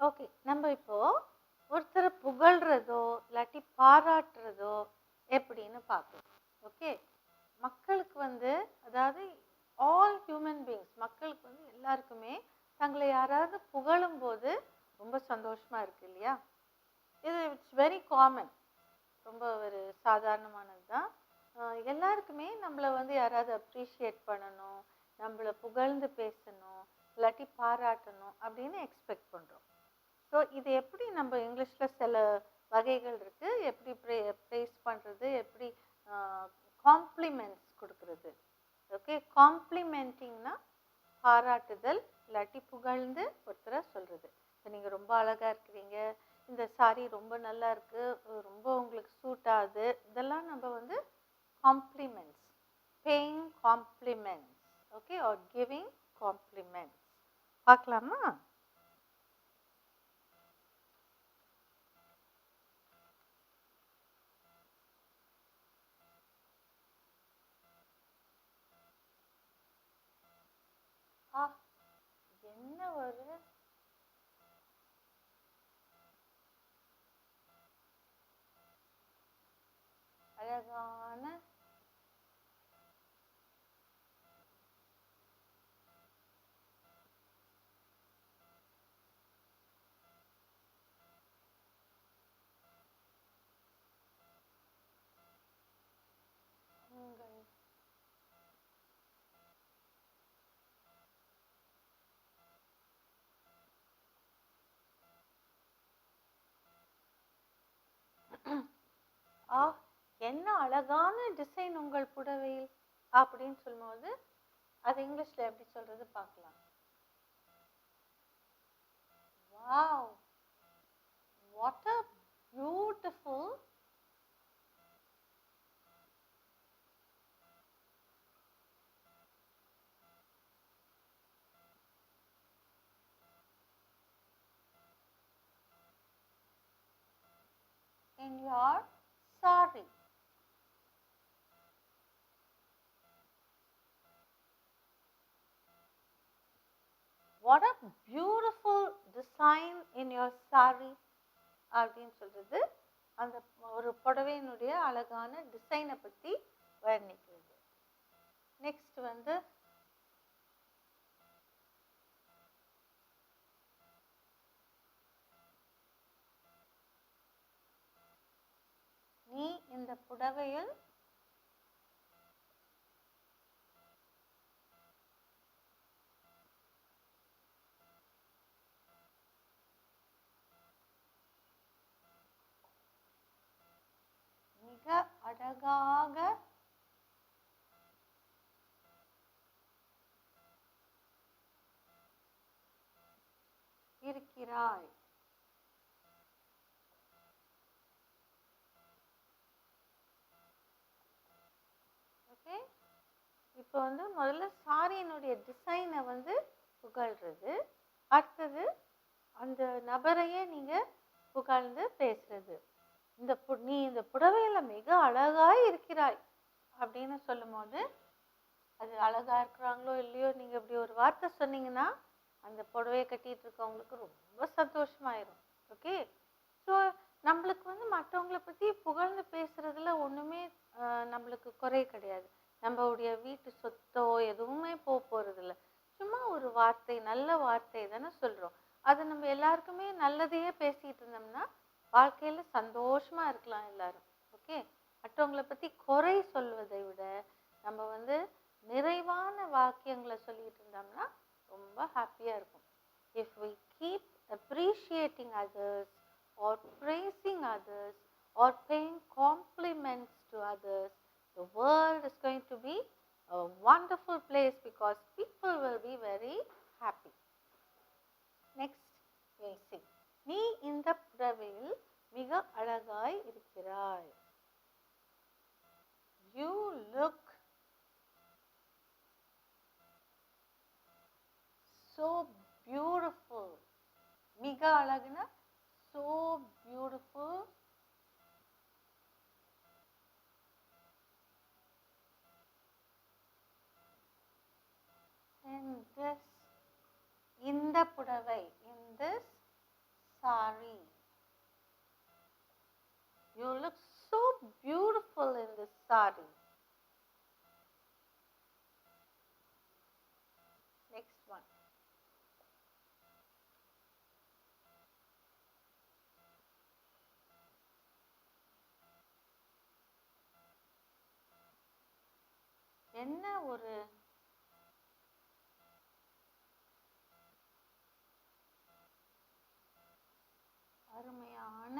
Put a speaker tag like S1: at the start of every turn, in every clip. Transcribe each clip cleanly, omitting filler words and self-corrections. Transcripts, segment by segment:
S1: Okay. நம்ம இப்போ ஒருத்தர புகழ்றதோ, இல்லாட்டி பாராட்டுறதோ எப்படின்னு பார்க்கலாம். ஓகே. மக்களுக்கு வந்து அதாவது ஆல் ஹியூமன் பீயிங்ஸ் மக்களுக்கு வந்து எல்லாருக்குமே தங்களை யாராவது புகழும்போது ரொம்ப சந்தோஷமா இருக்கு இல்லையா? இது இட்ஸ் வெரி காமன். ரொம்ப ஒரு சாதாரணமானது தான். எல்லாருக்குமே நம்மள வந்து யாராவது அப்ரிஷியேட் பண்ணணும், நம்மள புகழ்ந்து பேசணும், இல்லாட்டி பாராட்டணும் அப்படின்னு எக்ஸ்பெக்ட் பண்ணுறோம். ஸோ இது எப்படி நம்ம இங்கிலீஷில் சில வகைகள் இருக்குது, எப்படி ப்ரேஸ் பண்ணுறது, எப்படி காம்ப்ளிமெண்ட்ஸ் கொடுக்கறது. ஓகே, காம்ப்ளிமெண்டிங்னா பாராட்டுதல் இல்லாட்டி புகழ்ந்து ஒருத்தரை சொல்கிறது. இப்போ நீங்கள் ரொம்ப அழகாக இருக்கிறீங்க, இந்த சாரி ரொம்ப நல்லா இருக்குது, ரொம்ப உங்களுக்கு சூட் ஆகுது, இதெல்லாம் நம்ம வந்து compliments, paying compliments. Okay, are giving compliments. பார்க்கலாமா? என்ன ஒரு அழகான உங்கள் என்ன அழகான டிசைன் உங்கள் புடவையில் அப்படின்னு சொல்லும்போது அது இங்கிலீஷ்ல எப்படி சொல்றது பார்க்கலாம். Wow, what a beautiful in your saree. What a beautiful design in your saree அப்படின்னு சொல்றது அந்த ஒரு புடவையினுடைய அழகான டிசைனை பற்றி வர்ணிக்கிறது. நெக்ஸ்ட் வந்து நீ இந்த புடவையில் மிக அழகாக இருக்கிறாய். ஓகே, இப்போ வந்து முதல்ல சாரியினுடைய டிசைனை வந்து புகழ்றது, அடுத்தது அந்த நபரையே நீங்கள் புகழ்ந்து பேசுறது. நீ இந்த புடவையில மிக அழகாய் இருக்கிறாய் அப்படின்னு சொல்லும் போது அது அழகா இருக்கிறாங்களோ இல்லையோ, நீங்கள் இப்படி ஒரு வார்த்தை சொன்னீங்கன்னா அந்த புடவையை கட்டிட்டு இருக்கவங்களுக்கு ரொம்ப சந்தோஷமாயிரும். ஓகே, ஸோ நம்மளுக்கு வந்து மற்றவங்களை பற்றி புகழ்ந்து பேசுறதுல ஒன்றுமே நம்மளுக்கு குறை கிடையாது. நம்மளுடைய வீட்டு சொத்தோ எதுவுமே போகிறதில்ல. சும்மா ஒரு வார்த்தை, நல்ல வார்த்தை தானே சொல்கிறோம். அதை நம்ம எல்லாருக்குமே நல்லதையே பேசிகிட்டு இருந்தோம்னா வாழ்க்கையில் சந்தோஷமாக இருக்கலாம் எல்லாரும். ஓகே, மற்றவங்களை பற்றி குறை சொல்வதை விட நம்ம வந்து நிறைவான வாக்கியங்களை சொல்லிட்டு இருந்தோம்னா ரொம்ப ஹாப்பியாக இருக்கும். If we keep appreciating others or praising others or paying compliments to others, the world is going to be a wonderful place because people will be very happy. Next, we'll see. நீ இந்த புடவையில் மிக அழகாய் இருக்கிறாய். You look so beautiful. மிக அழகுனா so beautiful. In this, இந்த புடவை, in this saree. You look so beautiful in this saree. Next one. என்ன ஒரு அருமையான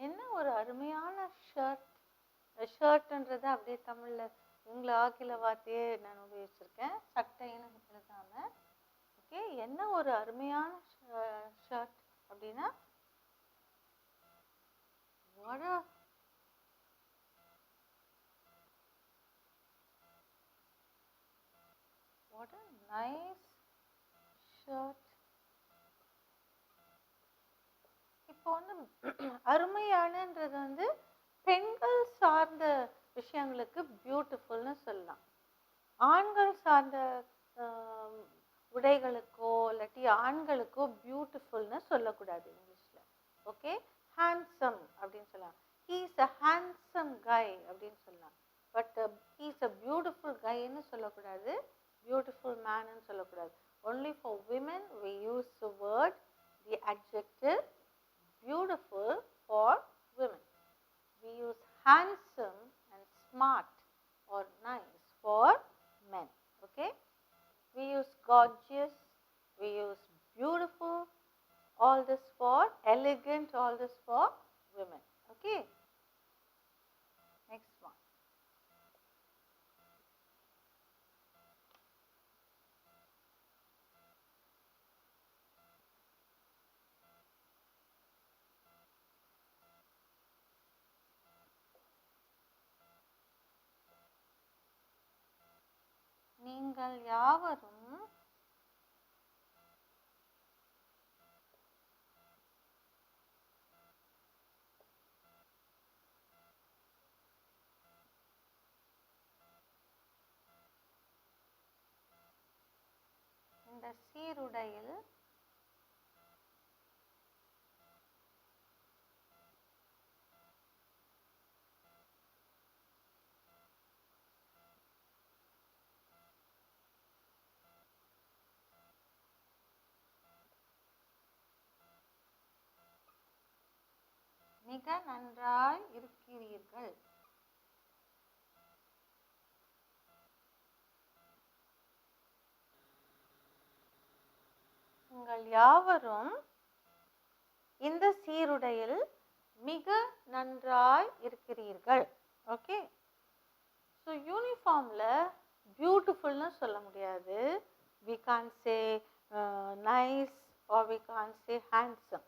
S1: என்ன ஒரு அருமையான ஷர்ட். ஷர்ட்ன்றதை அப்படியே தமிழில் இங்கில ஆங்கில வார்த்தையே நான் உபயோகிச்சிருக்கேன், சட்டைன்னு எழுதாம. ஓகே, என்ன ஒரு அருமையான ஷர்ட் அப்படின்னா what a nice shirt. இப்போ வந்து அருமையானன்றது வந்து பெண்கள் சார்ந்த விஷயங்களுக்கு பியூட்டிஃபுல்னு சொல்லலாம். ஆண்கள் சார்ந்த உடைகளுக்கோ இல்லாட்டி ஆண்களுக்கோ பியூட்டிஃபுல்னு சொல்லக்கூடாது இங்கிலீஷில். ஓகே, ஹேண்ட்ஸம் அப்படின்னு சொல்லலாம். He is a handsome guy அப்படின்னு சொல்லலாம். But he is a beautiful கைன்னு சொல்லக்கூடாது, பியூட்டிஃபுல் மேன்னு சொல்லக்கூடாது. only for women we use the word, the adjective beautiful for women. We use handsome and smart or nice for men. Okay, we use gorgeous, we use beautiful, all this for elegant, all this for women. Okay, next one. நீங்கள் யாவரும் இந்த சீருடையில் மிக நன்றாய் இருக்கிறீர்கள். நீங்கள் யாவரும் இந்த சீருடையில் மிக நன்றாய் இருக்கிறீர்கள். ஓகே, ஸோ யூனிஃபார்மில் பியூட்டிஃபுல்னு சொல்ல முடியாது. we can't say nice or we can't say handsome.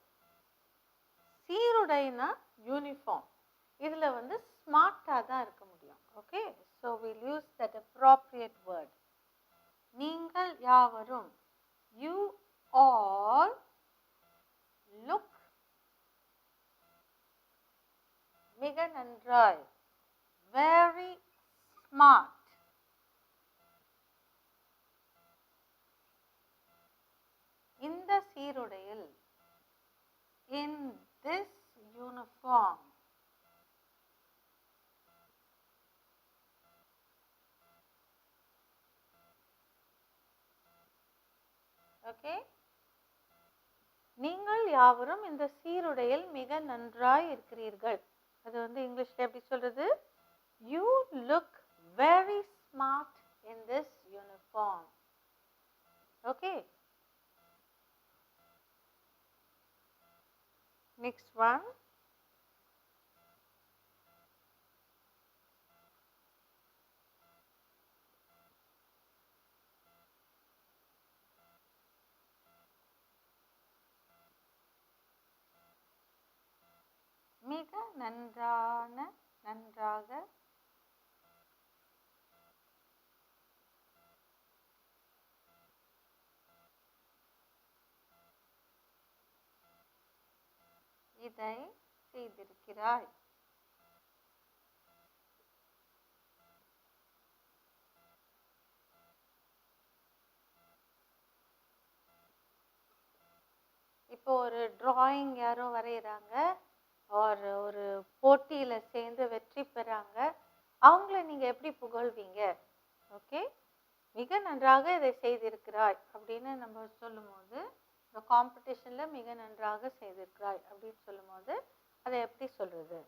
S1: சீருடைனா யூனிஃபார்ம், இதில் வந்து ஸ்மார்ட்டாக தான் இருக்க முடியும். Okay, so we'll use that appropriate word. நீங்கள் யாவரும், you all look மிக நன்றாய், very smart. இந்த சீருடையில், in this uniform. ஓகே, நீங்கள் யாவரும் இந்த சீருடையில் மிக நன்றாய் இருக்கிறீர்கள். அது வந்து இங்கிலீஷ்ல எப்படி சொல்றது? You look very smart in this uniform. Okay, next one. மிக நன்றாக இதை செய்திருக்கிறாய். இப்போ ஒரு டிராயிங் யாரோ வரைகிறாங்க, ஒரு போட்டியில் சேர்ந்து வெற்றி பெறாங்க, அவங்கள நீங்கள் எப்படி புகழ்வீங்க? ஓகே, மிக நன்றாக இதை செய்திருக்கிறாய் அப்படின்னு நம்ம சொல்லும்போது, இந்த காம்படிஷனில் மிக நன்றாக செய்திருக்கிறாய் அப்படின்னு சொல்லும்போது அதை எப்படி சொல்கிறது?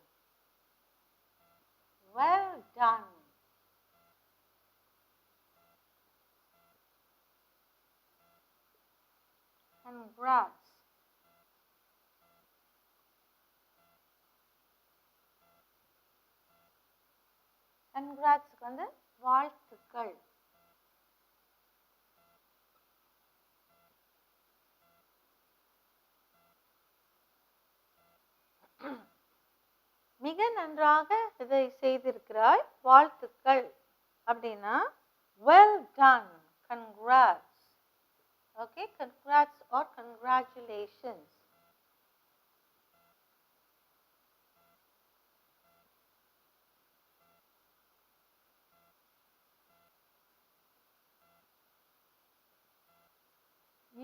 S1: Well done. Congrats. கன்கிராட்ஸ்க்கு வந்து வாழ்த்துக்கள். மிக நன்றாக இதை செய்திருக்கிறாய், வாழ்த்துக்கள் அப்படின்னா well done, congrats. Okay, congrats or congratulations.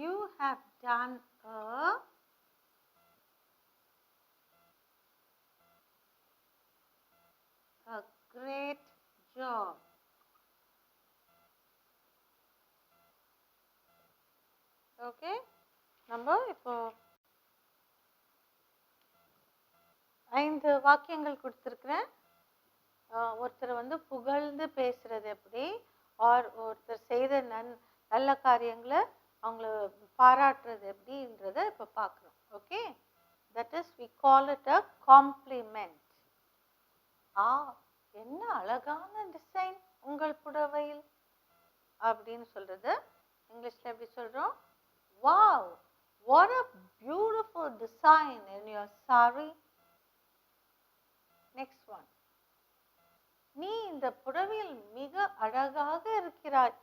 S1: You have done a great job. Okay, நம்ம இப்போ 5 வாக்கியங்கள் கொடுத்துருக்குறேன். ஒருத்தர் வந்து புகழ்ந்து பேசுறது எப்படி, ஒருத்தர் செய்த நல்ல காரியங்களை அவங்கள பாராட்டுறது எப்படின்றத இப்போ பார்க்குறோம். Okay, that is we call it a compliment. என்ன அழகான டிசைன் உங்கள் புடவையில் அப்படின்னு சொல்றது இங்கிலீஷ்ல எப்படி சொல்றோம்? Wow, what a beautiful design in your saree. Next one. நீ இந்த புடவையில் மிக அழகாக இருக்கிறாய்.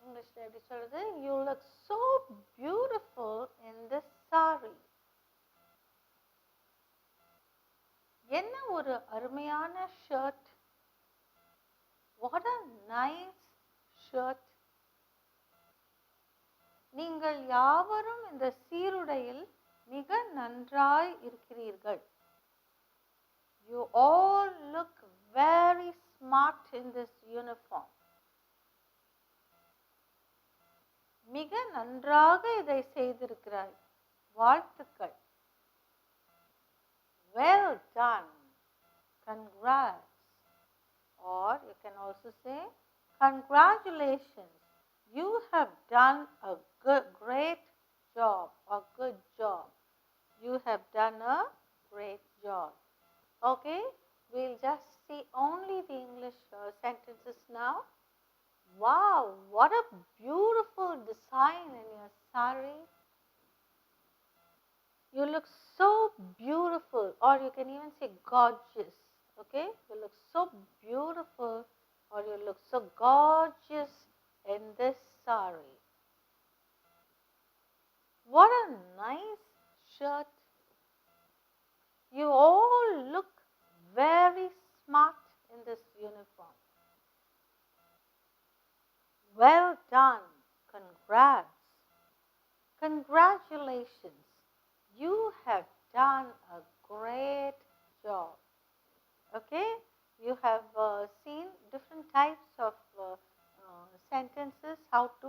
S1: இங்கிலீஷ்ல எப்படி சொல்றது? You look so beautiful in this saree. என்ன ஒரு அருமையான shirt. What a nice shirt. நீங்கள் யாவரும் இந்த சீருடையில் மிக நன்றாய் இருக்கிறீர்கள். You all look very smart in this uniform. மிக நன்றாக இதை செய்திருக்கிறாய், வாழ்த்துக்கள். Well done, congrats. Or you can also say congratulations, you have done a great job or good job. You have done a great job. Okay, we'll just see only the English sentences now. Wow, what a beautiful design in your saree. You look so beautiful, or you can even say gorgeous. Okay, you look so beautiful or you look so gorgeous in this saree. What a nice shirt. You all look very smart in this uniform. Well done, congrats. Congratulations, you have done a great job. Okay, you have seen different types of sentences, how to